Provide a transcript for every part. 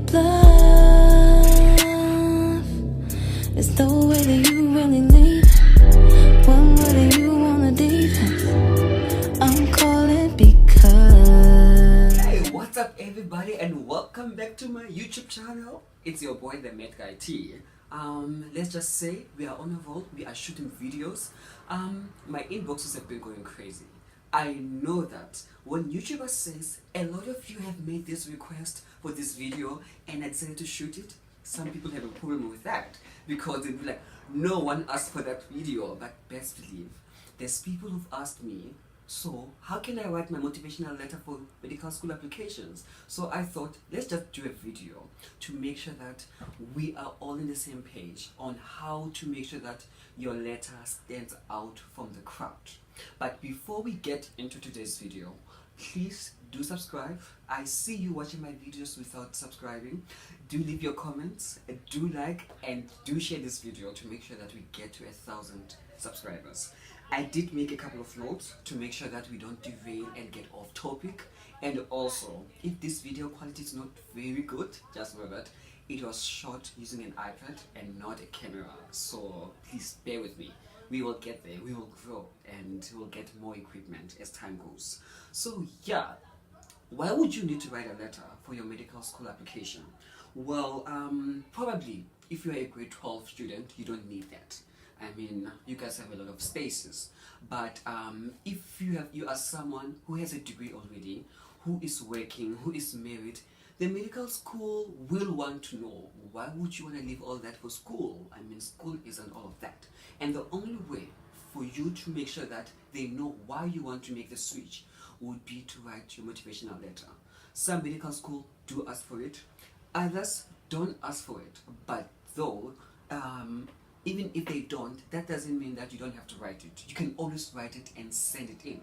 bluff. It's the way that you really leave. One way that you on the defense. I'm calling because. Hey, what's up everybody, and welcome back to my YouTube channel. It's your boy TheMedGuyT. Let's just say we are on a roll. We are shooting videos. My inboxes have been going crazy. I know that when YouTuber says a lot of you have made this request for this video and I decided to shoot it, some people have a problem with that because they'll be like, no one asked for that video. But best believe there's people who've asked me, so how can I write my motivational letter for medical school applications? So I thought, let's just do a video to make sure that we are all on the same page on how to make sure that your letter stands out from the crowd. But before we get into today's video, please do subscribe. I see you watching my videos without subscribing. Do leave your comments, do like, and do share this video to make sure that we get to 1,000 subscribers. I did make a couple of notes to make sure that we don't derail and get off topic. And also, if this video quality is not very good, just know that it was shot using an iPad and not a camera. So please bear with me. We will get there, we will grow, and we'll get more equipment as time goes. So yeah, why would you need to write a letter for your medical school application? Well, probably if you're a grade 12 student, you don't need that. I mean, you guys have a lot of spaces. But if you are someone who has a degree already, who is working, who is married, the medical school will want to know, why would you want to leave all that for school? I mean, school isn't all of that. And the only way for you to make sure that they know why you want to make the switch would be to write your motivational letter. Some medical schools do ask for it, others don't ask for it. But though, even if they don't, that doesn't mean that you don't have to write it. You can always write it and send it in.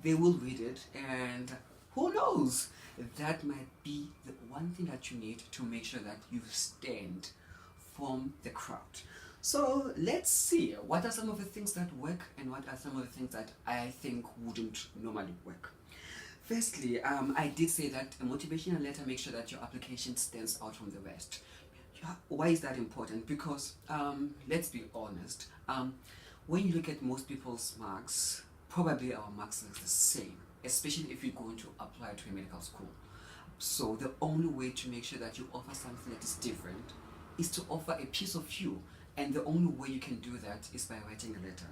They will read it, and who knows? That might be the one thing that you need to make sure that you stand from the crowd. So let's see, what are some of the things that work and what are some of the things that I think wouldn't normally work. Firstly, I did say that a motivational letter makes sure that your application stands out from the rest. Why is that important? Because let's be honest, when you look at most people's marks, probably our marks are the same, especially if you're going to apply to a medical school. So the only way to make sure that you offer something that is different is to offer a piece of you, and the only way you can do that is by writing a letter.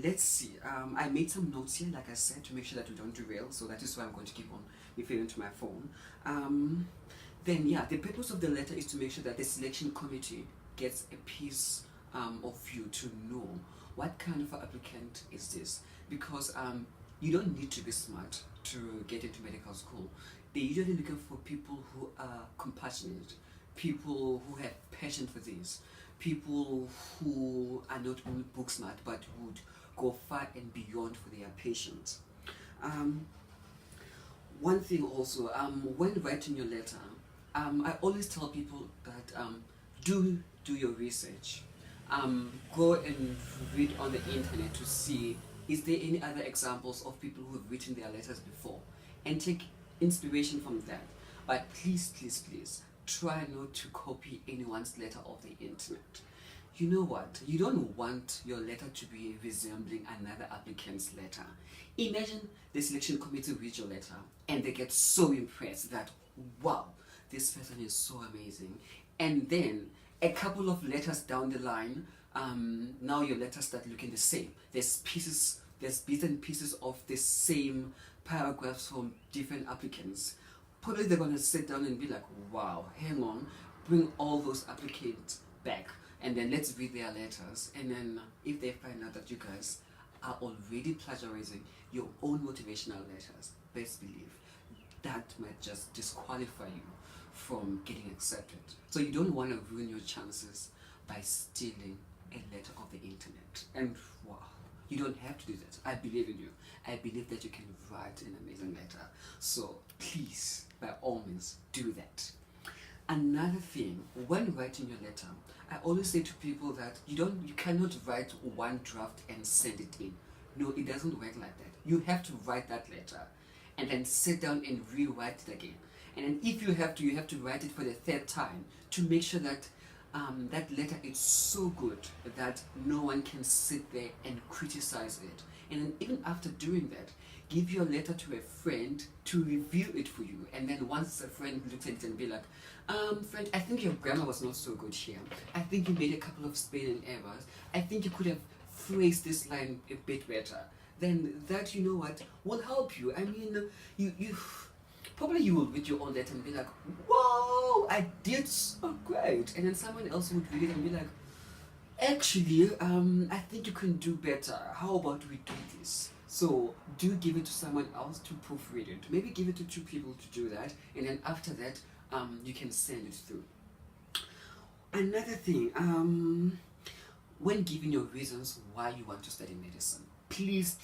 Let's see, I made some notes here, like I said, to make sure that we don't derail, so that is why I'm going to keep on referring to my phone. Then yeah, the purpose of the letter is to make sure that the selection committee gets a piece of you to know what kind of applicant is this, because you don't need to be smart to get into medical school. They're usually looking for people who are compassionate, people who have passion for this, people who are not only book smart but would go far and beyond for their patients. One thing also, when writing your letter, I always tell people that do your research. Go and read on the internet to see, is there any other examples of people who have written their letters before, and take inspiration from that. But please, please, please, try not to copy anyone's letter off the internet. You know what? You don't want your letter to be resembling another applicant's letter. Imagine the selection committee reads your letter and they get so impressed that, wow, this person is so amazing. And then a couple of letters down the line, now your letters start looking the same. There's bits and pieces of the same paragraphs from different applicants. Probably they're going to sit down and be like, wow, hang on, bring all those applicants back and then let's read their letters. And then if they find out that you guys are already plagiarizing your own motivational letters, best believe that might just disqualify you from getting accepted. So you don't want to ruin your chances by stealing a letter off the internet. And wow, you don't have to do that. I believe in you. I believe that you can write an amazing letter. So please, by all means, do that. Another thing, when writing your letter, I always say to people that you cannot write one draft and send it in. No, it doesn't work like that. You have to write that letter and then sit down and rewrite it again. And then if you have to write it for the third time to make sure that that letter is so good that no one can sit there and criticize it. And then even after doing that, give your letter to a friend to review it for you. And then once a friend looks at it and be like, friend, I think your grammar was not so good here. I think you made a couple of spelling errors. I think you could have phrased this line a bit better. Then that, you know what, will help you. I mean, you probably you will read your own letter and be like, whoa, I did so great. And then someone else would read it and be like, actually, I think you can do better. How about we do this? So do give it to someone else to proofread it. Maybe give it to 2 people to do that. And then after that, you can send it through. Another thing, when giving your reasons why you want to study medicine, please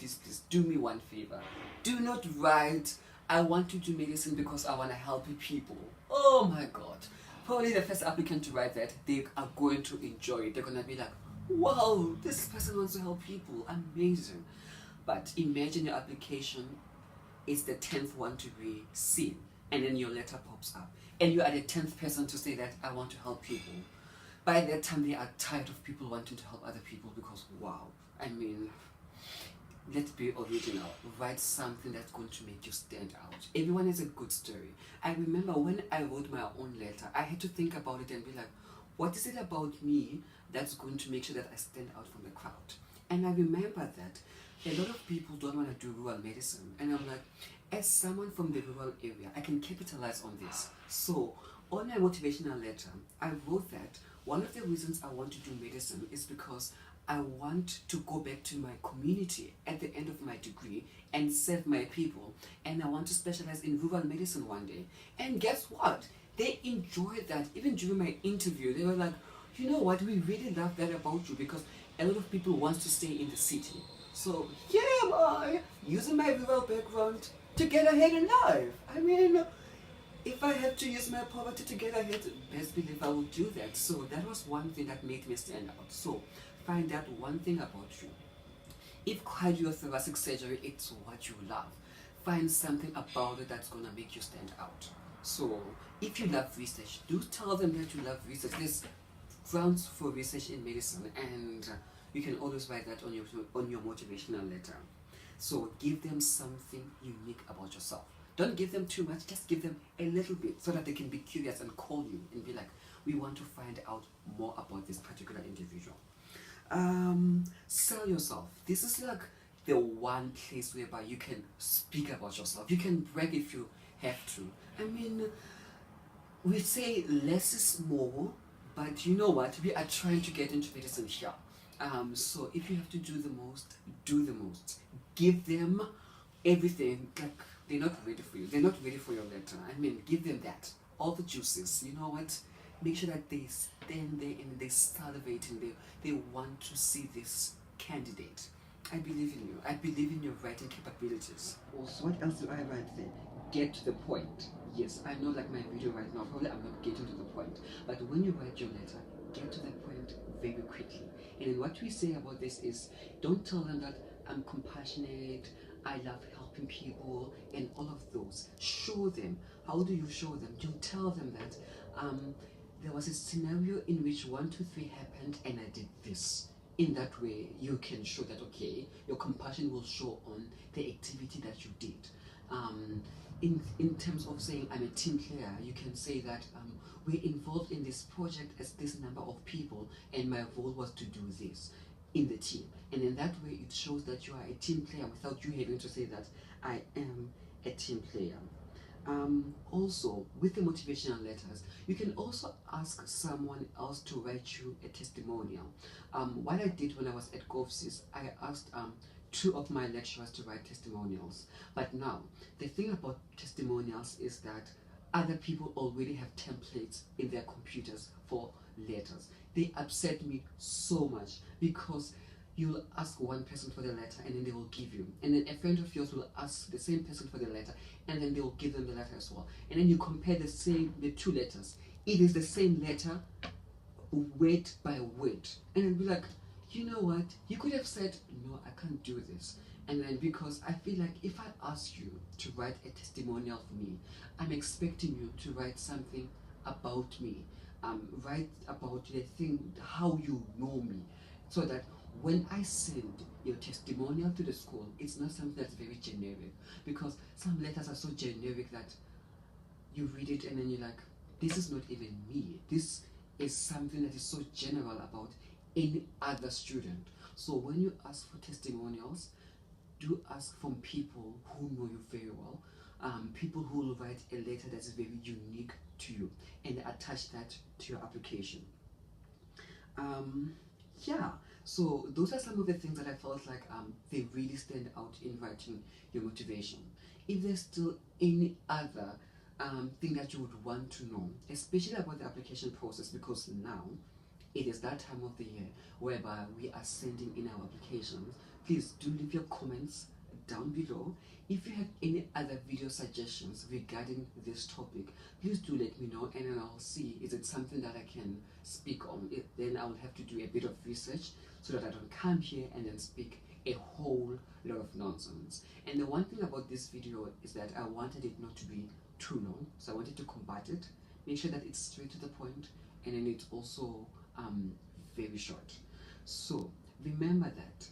do me one favor. Do not write, I want to do medicine because I want to help people. Oh my god. Probably the first applicant to write that, they are going to enjoy it. They're going to be like, wow, this person wants to help people. Amazing. But imagine your application is the 10th one to be seen, and then your letter pops up. And you are the 10th person to say that I want to help people. By that time, they are tired of people wanting to help other people because, wow, I mean, let's be original. Write something that's going to make you stand out. Everyone has a good story. I remember when I wrote my own letter, I had to think about it and be like, what is it about me that's going to make sure that I stand out from the crowd? And I remember that a lot of people don't want to do rural medicine. And I'm like, as someone from the rural area, I can capitalize on this. So on my motivational letter, I wrote that one of the reasons I want to do medicine is because I want to go back to my community at the end of my degree and serve my people. And I want to specialize in rural medicine one day. And guess what? They enjoyed that. Even during my interview, they were like, you know what? We really love that about you because a lot of people want to stay in the city. So here am I, using my rural background to get ahead in life. I mean, if I have to use my poverty to get ahead, best believe I will do that. So that was one thing that made me stand out. So find out one thing about you. If cardiothoracic surgery it's what you love, find something about it that's gonna make you stand out. So if you love research, do tell them that you love research. There's grounds for research in medicine, and you can always write that on your motivational letter. So give them something unique about yourself. Don't give them too much, just give them a little bit so that they can be curious and call you and be like, we want to find out more about this particular individual. Sell yourself. This is like the one place whereby you can speak about yourself. You can brag if you have to. I mean, we say less is more, but you know what? We are trying to get into medicine here. So if you have to do the most, do the most. Give them everything. Like, they're not ready for you. They're not ready for your letter. I mean, give them that. All the juices. You know what? Make sure that they stand there and they salivate and they want to see this candidate. I believe in you. I believe in your writing capabilities. Also, what else do I write there? Get to the point. Yes, I know, like my video right now, probably I'm not getting to the point. But when you write your letter, get to the point very quickly. And then what we say about this is, don't tell them that I'm compassionate, I love helping people, and all of those. Show them. How do you show them? You tell them that there was a scenario in which 1, 2, 3 happened and I did this. In that way, you can show that, okay, your compassion will show on the activity that you did. In terms of saying I'm a team player, you can say that we're involved in this project as this number of people and my role was to do this in the team. And in that way, it shows that you are a team player without you having to say that I am a team player. Also, with the motivational letters, you can also ask someone else to write you a testimonial. What I did when I was at GovSys, I asked 2 of my lecturers to write testimonials. But now, the thing about testimonials is that other people already have templates in their computers for letters. They upset me so much because you'll ask one person for the letter and then they will give you. And then a friend of yours will ask the same person for the letter and then they will give them the letter as well. And then you compare the 2 letters. It is the same letter, word by word. And then be like, you know what, you could have said, no, I can't do this. And then, because I feel like if I ask you to write a testimonial for me, I'm expecting you to write something about me, write about the thing, how you know me, so that when I send your testimonial to the school, it's not something that's very generic. Because some letters are so generic that you read it and then you're like, this is not even me. This is something that is so general about any other student. So when you ask for testimonials, do ask from people who know you very well, people who will write a letter that's very unique to you, and attach that to your application. Yeah, so those are some of the things that I felt like they really stand out in writing your motivation. If there's still any other thing that you would want to know, especially about the application process, because now it is that time of the year whereby we are sending in our applications, please do leave your comments down below. If you have any other video suggestions regarding this topic, please do let me know, and then I'll see is it something that I can speak on. Then I will have to do a bit of research so that I don't come here and then speak a whole lot of nonsense. And the one thing about this video is that I wanted it not to be too long, so I wanted to combat it, make sure that it's straight to the point, and then it's also very short. So remember that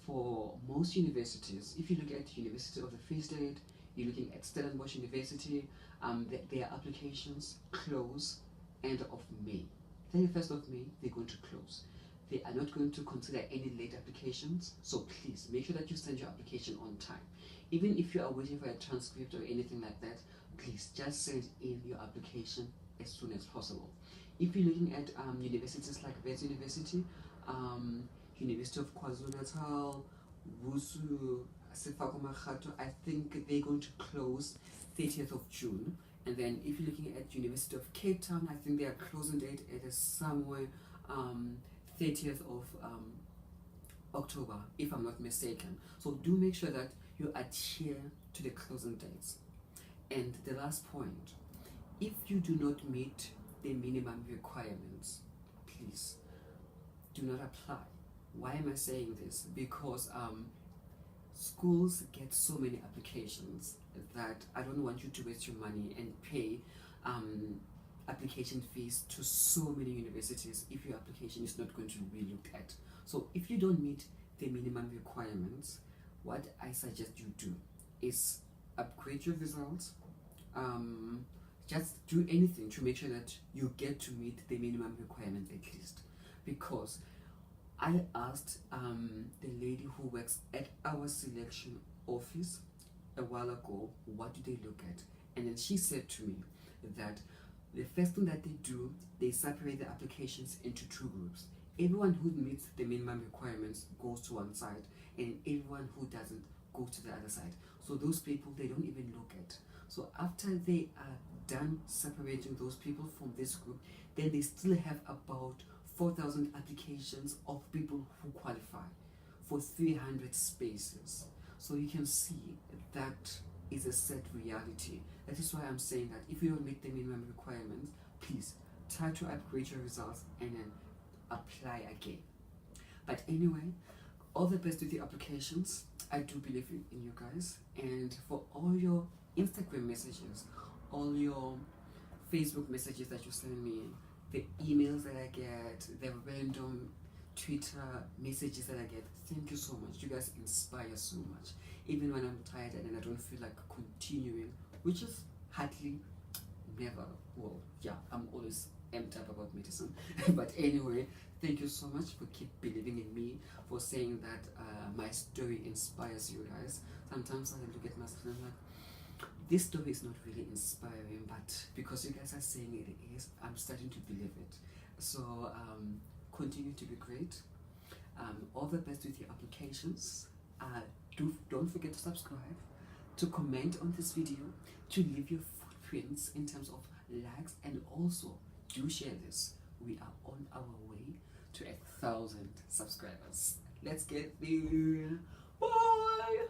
for most universities, if you look at University of the Free State, you're looking at Stellenbosch University, their applications close end of May. 31st of May, they're going to close. They are not going to consider any late applications, so please make sure that you send your application on time. Even if you are waiting for a transcript or anything like that, please just send in your application as soon as possible. If you're looking at universities like Wits University, University of KwaZulu-Natal, Wusu, Sefako Makgato, I think they're going to close 30th of June. And then if you're looking at University of Cape Town, I think their closing date is somewhere 30th of October, if I'm not mistaken. So do make sure that you adhere to the closing dates. And the last point, if you do not meet the minimum requirements, please do not apply. Why am I saying this? Because schools get so many applications that I don't want you to waste your money and pay application fees to so many universities if your application is not going to be looked at. So if you don't meet the minimum requirements, what I suggest you do is upgrade your results, just do anything to make sure that you get to meet the minimum requirements at least. Because I asked the lady who works at our selection office a while ago, what do they look at? And then she said to me that the first thing that they do, they separate the applications into two groups. Everyone who meets the minimum requirements goes to one side, and everyone who doesn't goes to the other side. So those people, they don't even look at. So after they are done separating those people from this group, then they still have about 4,000 applications of people who qualify for 300 spaces. So you can see that is a sad reality. That is why I'm saying that if you don't meet the minimum requirements, please try to upgrade your results and then apply again. But anyway, all the best with the applications. I do believe in you guys. And for all your Instagram messages, all your Facebook messages that you send me, the emails that I get, the random Twitter messages that I get, thank you so much. You guys inspire so much. Even when I'm tired and I don't feel like continuing, which is hardly never. Well, yeah, I'm always amped up about medicine. But anyway, thank you so much for keep believing in me, for saying that my story inspires you guys. Sometimes I look at myself and I'm like, this story is not really inspiring, but because you guys are saying it is, I'm starting to believe it. So continue to be great. All the best with your applications. Don't forget to subscribe, to comment on this video, to leave your footprints in terms of likes, and also do share this. We are on our way to 1,000 subscribers. Let's get there. Bye.